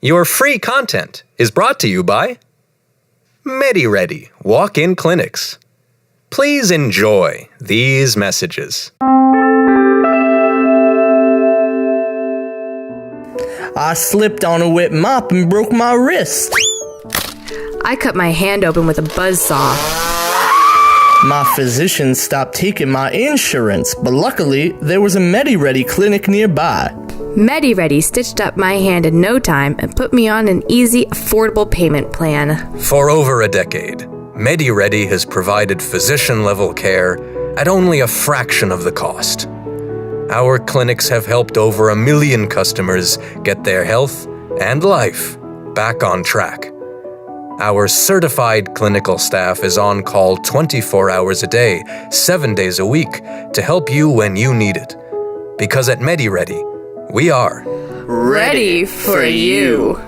Your free content is brought to you by Medi-Redi Walk-In Clinics. Please enjoy these messages. I slipped on a wet mop and broke my wrist. I cut my hand open with a buzzsaw. My physician stopped taking my insurance, but luckily there was a Medi-Redi clinic nearby. Medi-Redi stitched up my hand in no time and put me on an easy, affordable payment plan. For over a decade, Medi-Redi has provided physician-level care at only a fraction of the cost. Our clinics have helped over 1 million customers get their health and life back on track. Our certified clinical staff is on call 24 hours a day, 7 days a week, to help you when you need it. Because at Medi-Redi, we are ready for you.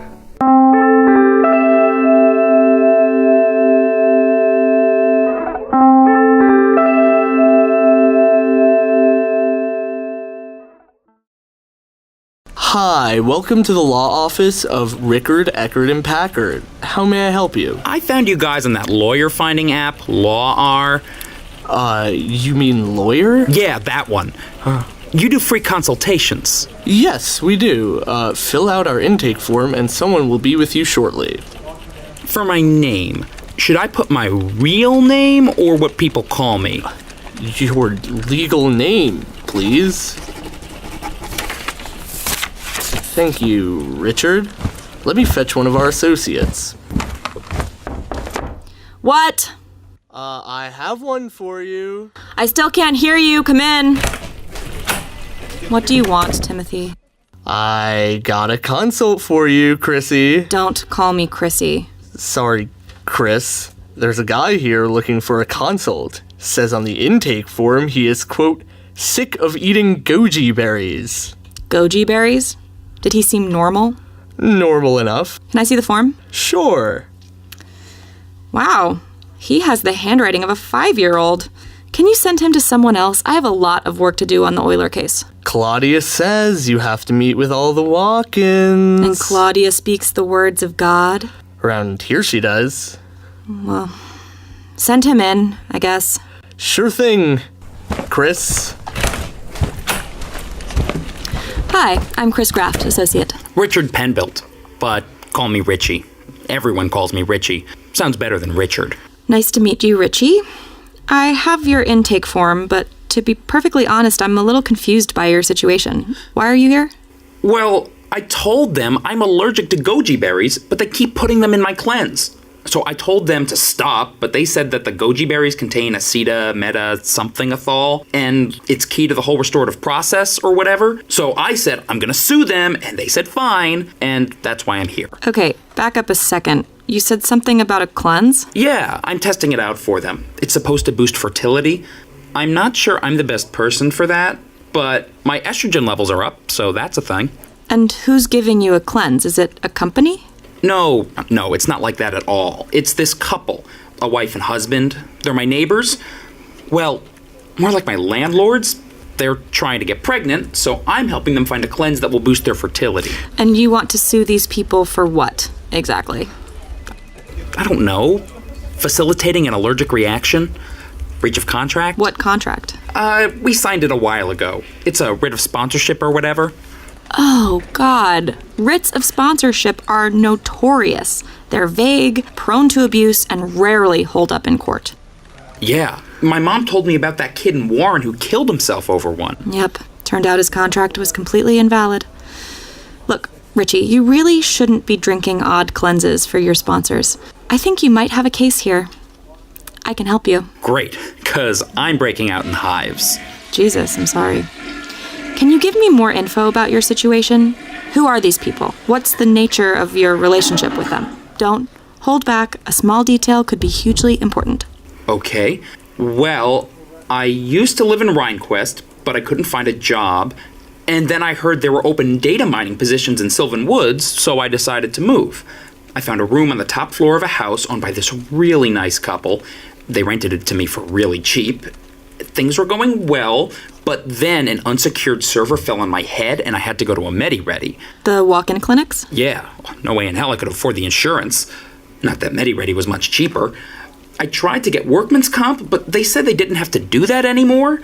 Hi, welcome to the law office of Rickard, Eckerd, and Packard. How may I help you? I found you guys on that lawyer finding app, LawR. You mean lawyer? Yeah, that one. You do free consultations. Yes, we do. Fill out our intake form and someone will be with you shortly. For my name, should I put my real name or what people call me? Your legal name, please. Thank you, Richard. Let me fetch one of our associates. What? I have one for you. I still can't hear you. Come in. What do you want, Timothy? I got a consult for you, Chrissy. Don't call me Chrissy. Sorry, Chris. There's a guy here looking for a consult. Says on the intake form he is, quote, sick of eating goji berries. Goji berries? Did he seem normal? Normal enough. Can I see the form? Sure. Wow. He has the handwriting of a 5-year-old. Can you send him to someone else? I have a lot of work to do on the Euler case. Claudia says you have to meet with all the walk-ins. And Claudia speaks the words of God? Around here she does. Well, send him in, I guess. Sure thing, Chris. Hi, I'm Chris Graft, associate. Richard Penbuilt, but call me Richie. Everyone calls me Richie. Sounds better than Richard. Nice to meet you, Richie. I have your intake form, but to be perfectly honest, I'm a little confused by your situation. Why are you here? Well, I told them I'm allergic to goji berries, but they keep putting them in my cleanse. So I told them to stop, but they said that the goji berries contain aceta-meta-something-ethol, and it's key to the whole restorative process or whatever. So I said, I'm gonna sue them, and they said fine, and that's why I'm here. Okay, back up a second. You said something about a cleanse? Yeah, I'm testing it out for them. It's supposed to boost fertility. I'm not sure I'm the best person for that, but my estrogen levels are up, so that's a thing. And who's giving you a cleanse? Is it a company? No, it's not like that at all. It's this couple, a wife and husband. They're my neighbors. Well, more like my landlords. They're trying to get pregnant, so I'm helping them find a cleanse that will boost their fertility. And you want to sue these people for what, exactly? I don't know. Facilitating an allergic reaction? Breach of contract? What contract? We signed it a while ago. It's a writ of sponsorship or whatever. Oh, God. Writs of sponsorship are notorious. They're vague, prone to abuse, and rarely hold up in court. Yeah. My mom told me about that kid in Warren who killed himself over one. Yep. Turned out his contract was completely invalid. Look, Richie, you really shouldn't be drinking odd cleanses for your sponsors. I think you might have a case here. I can help you. Great, 'cause I'm breaking out in hives. Jesus, I'm sorry. Can you give me more info about your situation? Who are these people? What's the nature of your relationship with them? Don't hold back. A small detail could be hugely important. Okay. Well, I used to live in Rhinequest, but I couldn't find a job. And then I heard there were open data mining positions in Sylvan Woods, so I decided to move. I found a room on the top floor of a house owned by this really nice couple. They rented it to me for really cheap. Things were going well, but then an unsecured server fell on my head and I had to go to a Medi-Redi. The walk-in clinics? Yeah, no way in hell I could afford the insurance. Not that Medi-Redi was much cheaper. I tried to get workman's comp, but they said they didn't have to do that anymore.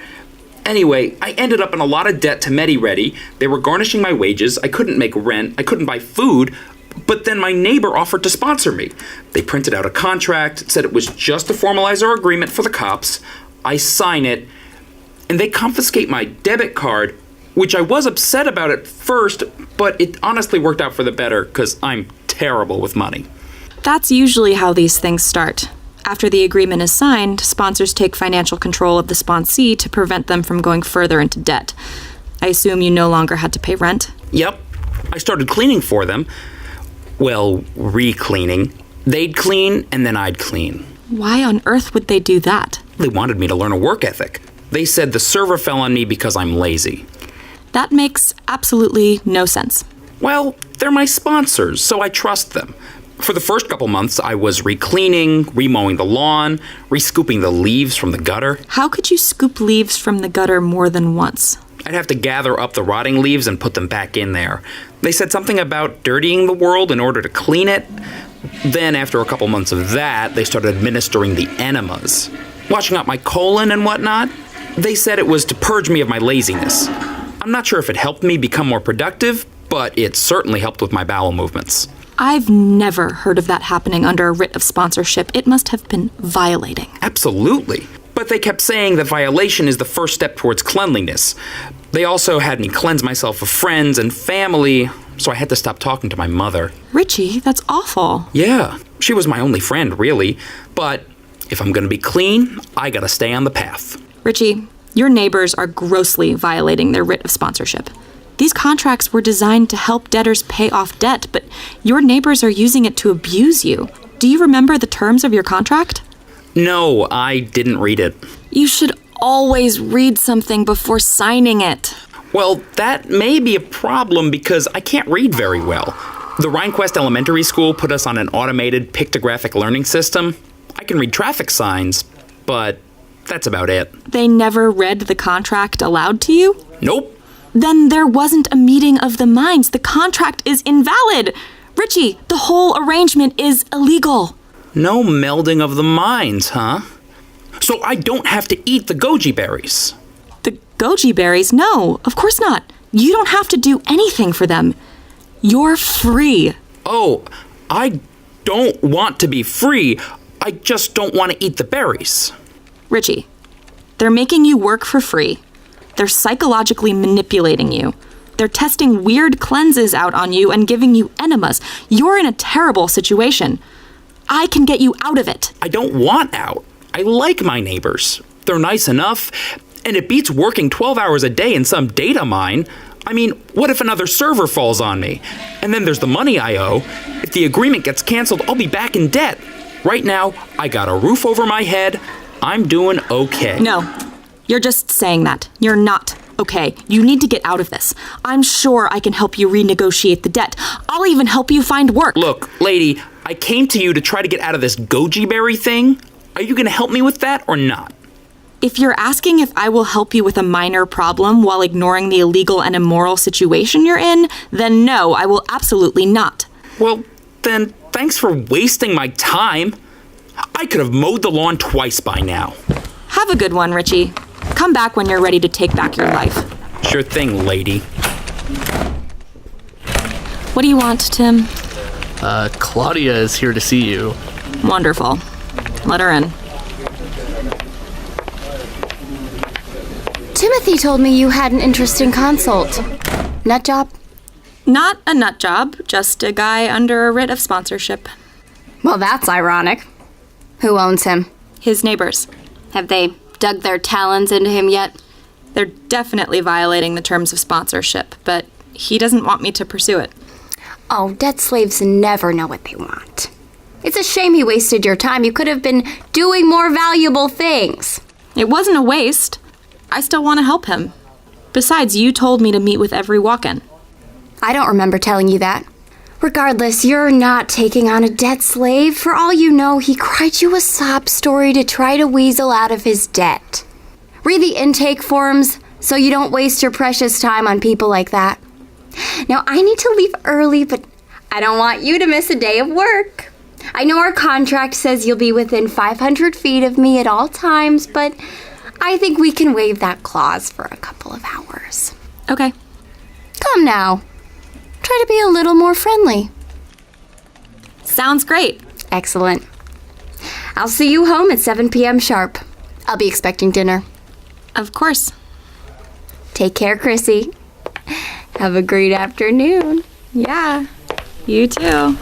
Anyway, I ended up in a lot of debt to Medi-Redi. They were garnishing my wages. I couldn't make rent. I couldn't buy food. But then my neighbor offered to sponsor me. They printed out a contract, said it was just to formalize our agreement for the cops. I sign it, and they confiscate my debit card, which I was upset about at first, but it honestly worked out for the better because I'm terrible with money. That's usually how these things start. After the agreement is signed, sponsors take financial control of the sponsee to prevent them from going further into debt. I assume you no longer had to pay rent? Yep. I started cleaning for them. Well, re-cleaning. They'd clean, and then I'd clean. Why on earth would they do that? They wanted me to learn a work ethic. They said the server fell on me because I'm lazy. That makes absolutely no sense. Well, they're my sponsors, so I trust them. For the first couple months, I was re-cleaning, remowing the lawn, re-scooping the leaves from the gutter. How could you scoop leaves from the gutter more than once? I'd have to gather up the rotting leaves and put them back in there. They said something about dirtying the world in order to clean it. Then, after a couple months of that, they started administering the enemas, washing out my colon and whatnot. They said it was to purge me of my laziness. I'm not sure if it helped me become more productive, but it certainly helped with my bowel movements. I've never heard of that happening under a writ of sponsorship. It must have been violating. Absolutely. But they kept saying that violation is the first step towards cleanliness. They also had me cleanse myself of friends and family, so I had to stop talking to my mother. Richie, that's awful. Yeah, she was my only friend, really. But if I'm gonna be clean, I gotta stay on the path. Richie, your neighbors are grossly violating their writ of sponsorship. These contracts were designed to help debtors pay off debt, but your neighbors are using it to abuse you. Do you remember the terms of your contract? No, I didn't read it. You should always read something before signing it. Well, that may be a problem because I can't read very well. The Rhinequest Elementary School put us on an automated pictographic learning system. I can read traffic signs, but that's about it. They never read the contract aloud to you? Nope. Then there wasn't a meeting of the minds. The contract is invalid. Richie, the whole arrangement is illegal. No melding of the minds, huh? So I don't have to eat the goji berries. The goji berries? No, of course not. You don't have to do anything for them. You're free. Oh, I don't want to be free. I just don't want to eat the berries. Richie, they're making you work for free. They're psychologically manipulating you. They're testing weird cleanses out on you and giving you enemas. You're in a terrible situation. I can get you out of it. I don't want out. I like my neighbors. They're nice enough, and it beats working 12 hours a day in some data mine. I mean, what if another server falls on me? And then there's the money I owe. If the agreement gets canceled, I'll be back in debt. Right now, I got a roof over my head. I'm doing okay. No, you're just saying that. You're not okay. You need to get out of this. I'm sure I can help you renegotiate the debt. I'll even help you find work. Look, lady, I came to you to try to get out of this goji berry thing. Are you going to help me with that or not? If you're asking if I will help you with a minor problem while ignoring the illegal and immoral situation you're in, then no, I will absolutely not. Well, then thanks for wasting my time. I could have mowed the lawn twice by now. Have a good one, Richie. Come back when you're ready to take back your life. Sure thing, lady. What do you want, Tim? Claudia is here to see you. Wonderful. Let her in. Timothy told me you had an interesting consult. Nut job? Not a nut job, just a guy under a writ of sponsorship. Well, that's ironic. Who owns him? His neighbors. Have they dug their talons into him yet? They're definitely violating the terms of sponsorship, but he doesn't want me to pursue it. Oh, debt slaves never know what they want. It's a shame he wasted your time. You could have been doing more valuable things. It wasn't a waste. I still want to help him. Besides, you told me to meet with every walk-in. I don't remember telling you that. Regardless, you're not taking on a debt slave. For all you know, he cried you a sob story to try to weasel out of his debt. Read the intake forms so you don't waste your precious time on people like that. Now, I need to leave early, but I don't want you to miss a day of work. I know our contract says you'll be within 500 feet of me at all times, but I think we can waive that clause for a couple of hours. Okay. Come now. Try to be a little more friendly. Sounds great. Excellent. I'll see you home at 7 p.m. sharp. I'll be expecting dinner. Of course. Take care, Chrissy. Have a great afternoon. Yeah. You too.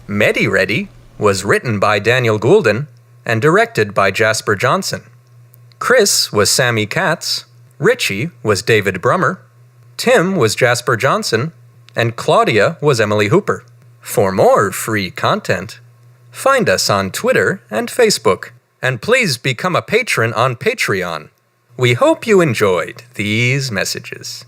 Medi-Redi was written by Daniel Goulden and directed by Jasper Johnson. Chris was Sammi Katz, Richie was David Brummer, Tim was Jasper Johnson, and Claudia was Emily Hooper. For more free content, find us on Twitter and Facebook, and please become a patron on Patreon. We hope you enjoyed these messages.